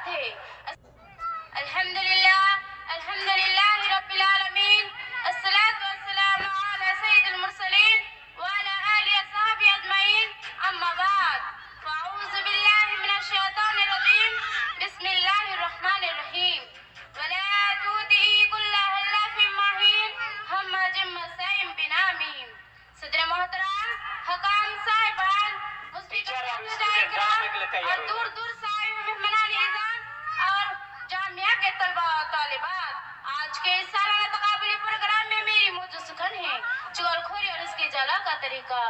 بات ہے۔ الحمدللہ رب العالمین، الصلاۃ والسلام علی سید المرسلین وعلی آلہ وصحبہ اجمعین، اما بعد فاعوذ باللہ من الشیطان الرجیم، بسم اللہ الرحمن الرحیم، ولا تؤتوا كل حلاف مہین ہمزہ مشاء بنمیم۔ صدر محترم، حکام صاحبان، اور دور دور سے آئے ہوئے مہمانان اعزاز اور جامعہ کے طلبہ اور طالبات، آج کے اس سالانہ تقابلی پروگرام میں میری موضوع سخن ہے چغل خوری اور اس کی جلا کا طریقہ۔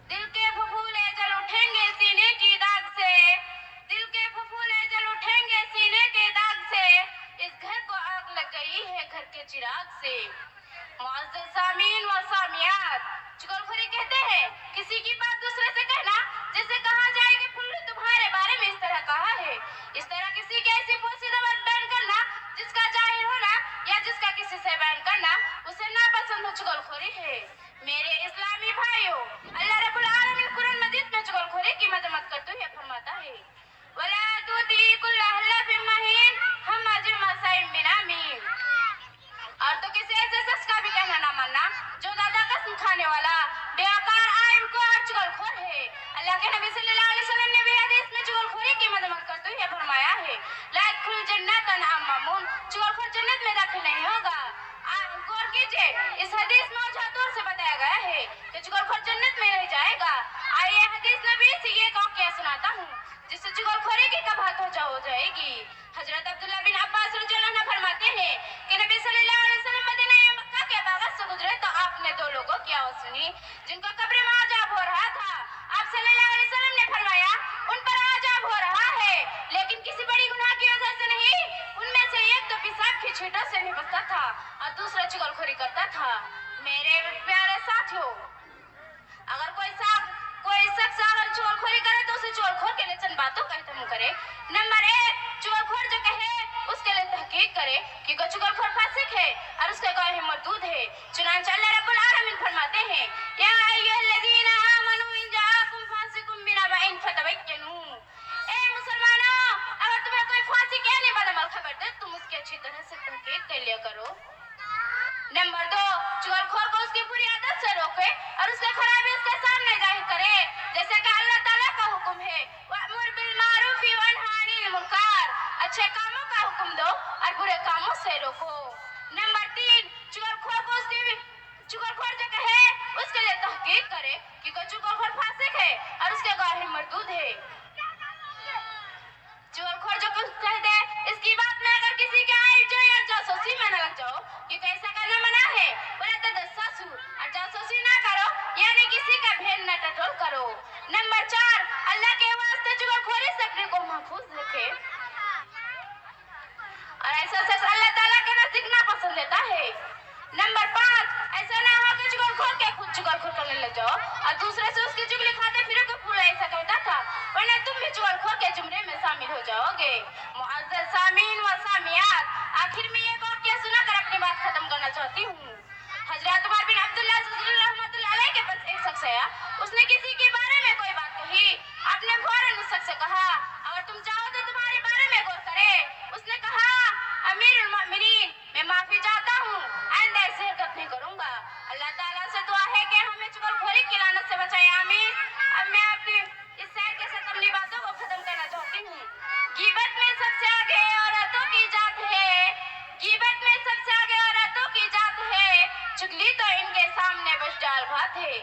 دل کے پھپھولے جل اٹھیں گے سینے کی داغ سے، دل کے پھپھولے جل اٹھیں گے سینے کے داغ سے، اس گھر کو آگ لگ گئی ہے گھر کے چراغ سے۔ معزز سامعین و سامعات، چغل خوری کہتے ہیں کسی کی بات دوسرے سے کہنا جسے کہا جائے کہ پلو تمہارے بارے میں اس طرح کہا ہے، اس طرح کسی کی ایسی پوشیدہ بات بیان کرنا جس کا ظاہر ہونا یا جس کا کسی سے بیان کرنا اسے ناپسند ہو، چغل خوری ہے۔ میرے اسلامی بھائیوں، اللہ رب العالمین قرآن مجید میں چغل خوری کی مذمت کرتے ہوئے فرماتا ہے وَلَا تُؤْتِوا كُلَّ حَلَّافٍ مَّهِینٍ ہَمَّازٍ مَّشَاءٍ بِنَمِیم۔ اور تو کسی ایسے شخص کا بھی کہنا نہ ماننا جو زیادہ قسم کھانے والا، بے وقار، عائم کو اور چغل خور ہے۔ اللہ کے نبی صلی اللہ علیہ وسلم نے بھی حدیث میں چغل خوری کی مذمت کرتے ہوئے فرمایا ہے لا يدخل الجنة نمام، چغل خور جنت میں داخل نہیں ہوگا۔ غور کیجئے، اس حدیث میں وجہ طور سے بتایا گیا ہے کہ چغل خور جنت میں نہیں جائے گا۔ آئیے حدیث نبی سے یہ واقعہ سناتا ہوں جس سے چغل خوری کی کباہت ہو جائے گی۔ حضرت عبداللہ بن عباس رضی اللہ عنہ فرماتے ہیں کہ نبی صلی اللہ علیہ وسلم مدینہ مکہ کے باغات سے گزرے تو آپ نے دو لوگوں کی آواز سنی جن کا قبر میں عذاب ہو رہا تھا۔ آپ صلی اللہ علیہ وسلم نے فرمایا ان پر عذاب ہو رہا ہے لیکن کسی بڑی گناہ کی وجہ سے نہیں، ان میں سے ایک تو پیشاب کی چھینٹوں سے نپٹتا تھا اور دوسرا چغل خوری کرتا تھا۔ میرے پیارے ساتھیوں، اگر کوئی شخص اگر چغل خوری کرے تو اسے چغل خور کے لیے چند باتوں کا اہتمام کرے۔ نمبر 1، چغل خور جو کہے اس کے لیے تحقیق کرے کیونکہ چغل خور فاسق ہے اور اس کے گواہ مردود ہے۔ چنانچہ اللہ رب العالمین فرماتے ہیں یا ایھا الذین آمنوا ان جاءکم فاسق بنبأ فتبینوا، اے مسلمانوں، اگر تمہیں کوئی فاسق یعنی بدعمل خبر دے تم اس کی اچھی طرح سے تحقیق کر لیا کرو۔ نمبر 2، چغل خور کو اس کی بری عادت سے روکے اور اس کی خرابی اس کے سامنے ظاہر کرے، جیسے کہ اللہ تعالیٰ کا حکم ہے وَأْمُرْ بِالْمَعْرُوفِ وَانْهَ عَنِ الْمُنکَرِ، اچھے کاموں کا حکم دو اور برے کاموں سے روکو۔ نمبر 3، چغل خور جو کہے اس کے لیے تحقیق کرے کیونکہ چغل خور فاسق ہے اور اس کے گواہ مردود ہے۔ چغل خور جو کہہ دے اس کی بات میں اگر کسی کے عائب جو یا جاسوسی میں نہ لگ جاؤ کیونکہ ایسا کرنا منع ہے، وَلَا تَجَسَّسُوا، اور جاسوسی نہ کرو یعنی کسی کا بھید نہ ٹٹول کرو۔ نمبر 4، اللہ کے واسطے چغل خوری سے اپنے کو محفوظ رکھے اور ایسا شخص اللہ تعالیٰ کے نزدیک ناپسند لیتا ہے۔ نمبر 5، ایسا نہ ہو کہ چغل خور کے خود چغل خور کرنے لگ جاؤ اور دوسرے سے اس کی چغلی کھاتے پھرو کہ پورا ایسا کہتا تھا، ورنہ تم بھی چغل خور کے زمرے میں شامل ہو جاؤ گے۔ معزز سامعین و سامعات، آخر میں یہ واقعہ سنا کر اپنی بات ختم کرنا چاہتی ہوں۔ حضرت عمر بن عبداللہ رحمۃ اللہ علیہ کے پاس ایک شخص آیا، اس نے کسی کے بارے میں کوئی بات کہی، آپ نے فوراً اس شخص سے کہا اگر تم چاہو تو تمہارے بارے میں غور کرے۔ اس نے کہا امیر المؤمنین، میں معافی چاہتا ہوں، آئندہ ایسی حرکت نہیں کروں گا۔ اللہ تعالیٰ سے دعا ہے کہ ہمیں چغل خوری کی لعنت سے بچائے، آمین۔ اب میں اپنی اس شعر کے ساتھ اپنی باتوں کو ختم کرنا چاہتی ہوں۔ غیبت میں سب سے آگے عورتوں کی ذات ہے، غیبت میں سب سے آگے عورتوں کی ذات ہے، چغلی تو ان کے سامنے بس ڈال بھات ہے۔